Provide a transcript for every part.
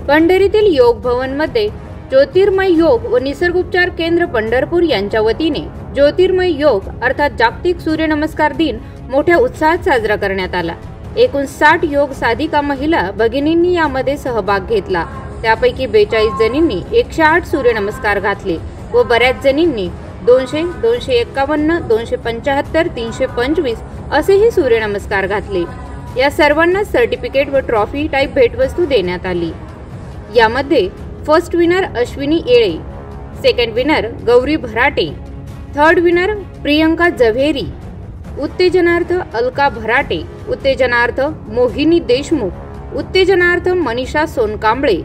पंढरीतील योग भवनमध्ये ज्योतिर्मय योग व निसर्गोपचार केंद्र पंढरपूर यांच्या वतीने ज्योतिर्मय योग अर्थात जागतिक सूर्यनमस्कार दिन मोठ्या उत्साहात साजरा करण्यात आला। एकूण 60 योग साधिका महिला भगिनींनी यामध्ये सहभाग घेतला। त्यापैकी 42 जणींनी 108 सूर्यनमस्कार घातले व बऱ्याच जणींनी 200, 251, 275, 325 असेही सूर्यनमस्कार घातले। या सर्वांना सर्टिफिकेट व ट्रॉफी टाइप भेटवस्तू देण्यात आली। यामध्ये first winner Ashwini Yele, second winner Gauri Bharate, third winner Priyanka Javheri, उत्तेजनार्थ अलका भराटे, उत्तेजनार्थ मोहिनी देशमुख, उत्तेजनार्थ मनीषा सोनकांबळे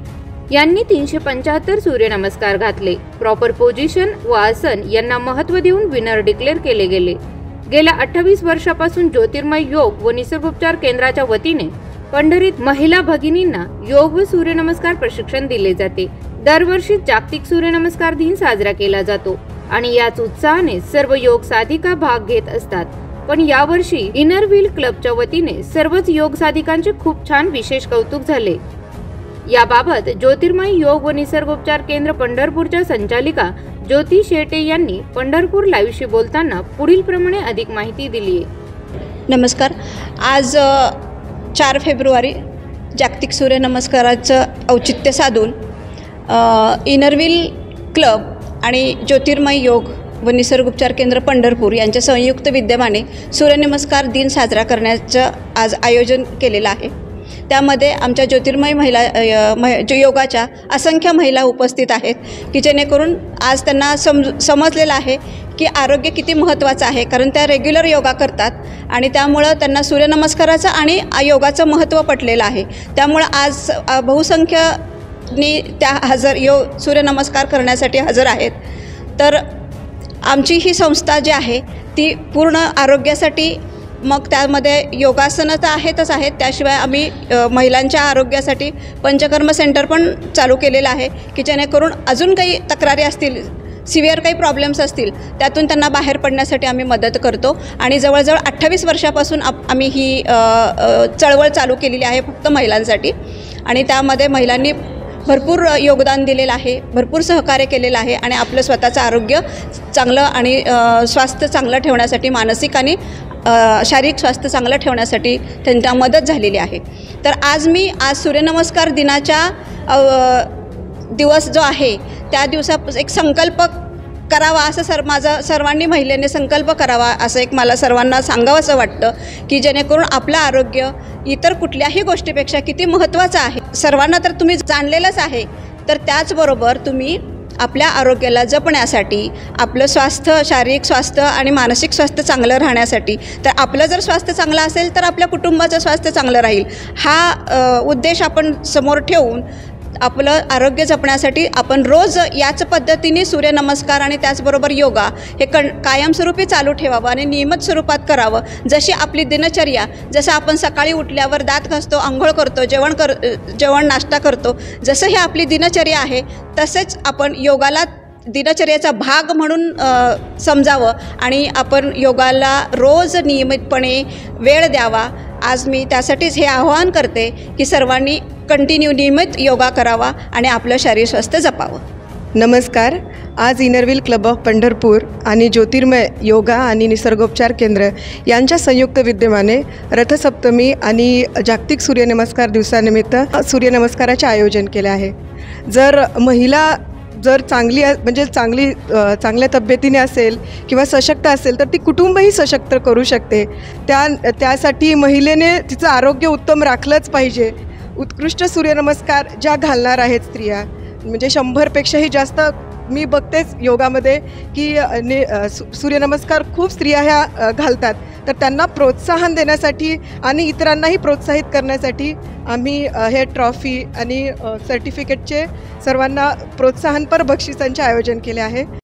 यांनी 375 सूर्यनमस्कार घातले। प्रॉपर पोझिशन व आसन यांना महत्त्व देऊन विनर डिक्लेअर केले गेले। गेल्या 28 वर्षापासून ज्योतिर्मय योग व निसर्गोपचार केंद्राच्या वतीने पंढरीत महिला भगिनींना योग व सूर्यनमस्कार प्रशिक्षण दिले जाते। दरवर्षी जागतिक सूर्यनमस्कार दिन साजरा केला जातो आणि याच उत्साहाने सर्व योग साधिका भाग घेत असतात। पण यावर्षी इनर व्हील क्लबच्या वतीने सर्वच योग साधिकांचे खूप छान विशेष कौतुक झाले। याबाबत ज्योतिर्मय योग व निसर्गोपचार केंद्र पंढरपूरच्या संचालिका ज्योती शेटे यांनी पंढरपूर लाईव्हशी बोलताना पुढील प्रमाणे अधिक माहिती दिली आहे। नमस्कार। आज 4 फेब्रुवारी जागतिक सूर्यनमस्काराचं औचित्य साधून इनरव्हील क्लब आणि ज्योतिर्मय योग व निसर्गोपचार केंद्र पंढरपूर यांच्या संयुक्त विद्यमाने सूर्यनमस्कार दिन साजरा करण्याचं आज आयोजन केलेलं आहे। त्यामध्ये आमच्या ज्योतिर्मय योगाच्या असंख्य महिला उपस्थित आहेत की जेणेकरून आज त्यांना समजलेलं आहे की आरोग्य किती महत्त्वाचं आहे, कारण त्या रेग्युलर योगा करतात आणि त्यामुळं त्यांना सूर्यनमस्काराचं आणि योगाचं महत्त्व पटलेलं आहे। त्यामुळं आज बहुसंख्यनी त्या सूर्यनमस्कार करण्यासाठी हजर आहेत। तर आमची ही संस्था जी आहे ती पूर्ण आरोग्यासाठी, मग त्यामध्ये योगासनं तर आहेतच आहेत, त्याशिवाय आम्ही महिलांच्या आरोग्यासाठी पंचकर्म सेंटर पण चालू केलेलं आहे की जेणेकरून अजून काही तक्रारी असतील, सिव्हिअर काही प्रॉब्लेम्स असतील, त्यातून त्यांना बाहेर पडण्यासाठी आम्ही मदत करतो। आणि जवळजवळ 28 वर्षापासून आम्ही ही चळवळ चालू केलेली आहे फक्त महिलांसाठी। आणि त्यामध्ये महिलांनी भरपूर योगदान दिलेलं आहे, भरपूर सहकार्य केलेलं आहे आणि आपलं स्वतःचं आरोग्य चांगलं आणि स्वास्थ्य चांगलं ठेवण्यासाठी, मानसिक आणि शारीरिक स्वास्थ्य चांगलं ठेवण्यासाठी त्यांना मदत झालेली आहे। तर आज सूर्यनमस्कार दिनाच्या दिवस जो आहे त्या दिवसात एक संकल्प करावा असं माझं सर्वांनी महिलेने संकल्प करावा असं एक मला सर्वांना सांगावं असं वाटतं की जेणेकरून आपलं आरोग्य इतर कुठल्याही गोष्टीपेक्षा किती महत्त्वाचं आहे सर्वांना तर तुम्ही जाणलेलंच आहे। तर त्याचबरोबर तुम्ही आपल्या आरोग्याला जपण्यासाठी, आपलं स्वास्थ्य, शारीरिक स्वास्थ्य आणि मानसिक स्वास्थ्य चांगलं राहण्यासाठी, तर आपलं जर स्वास्थ्य चांगलं असेल तर आपल्या कुटुंबाचं स्वास्थ्य चांगलं राहील, हा उद्देश आपण समोर ठेवून आपलं आरोग्य जपण्यासाठी आपण रोज याच पद्धतीने सूर्यनमस्कार आणि त्याचबरोबर योगा हे कायमस्वरूपी चालू ठेवावं आणि नियमित स्वरूपात करावं। जशी आपली दिनचर्या, जसं आपण सकाळी उठल्यावर दात घासतो, आंघोळ करतो, जेवण नाश्ता करतो, जसं ही आपली दिनचर्या आहे तसेच आपण योगाला दिनचर्याचा भाग म्हणून समजावं आणि आपण योगाला रोज नियमितपणे वेळ द्यावा। आज मी त्यासाठीच हे आवाहन करते की सर्वांनी कंटिन्यू नियमित योगा करावा आणि आपलं शारीरिक स्वास्थ्य जपावं। नमस्कार। आज इनरव्हील क्लब ऑफ पंढरपूर आणि ज्योतिर्मय योगा आणि निसर्गोपचार केंद्र यांच्या संयुक्त विद्यमाने रथसप्तमी आणि जागतिक सूर्यनमस्कार दिवसानिमित्त सूर्यनमस्काराचे आयोजन केले आहे। जर महिला चांगल्या तब्येतीने असेल किंवा सशक्त असेल तर ती कुटुंबही सशक्त करू शकते। त्यासाठी महिलेने तिचं आरोग्य उत्तम राखलंच पाहिजे। उत्कृष्ट सूर्यनमस्कार ज्या घालणार आहेत स्त्रिया, म्हणजे 100पेक्षाही जास्त मी बघतेच योगामध्ये की सूर्यनमस्कार खूप स्त्रिया ह्या घालतात। तर त्यांना प्रोत्साहन देण्यासाठी आणि इतरांनाही प्रोत्साहित करण्यासाठी आम्ही हे ट्रॉफी आणि सर्टिफिकेटचे सर्वांना प्रोत्साहनपर बक्षिसांचे आयोजन केले आहे।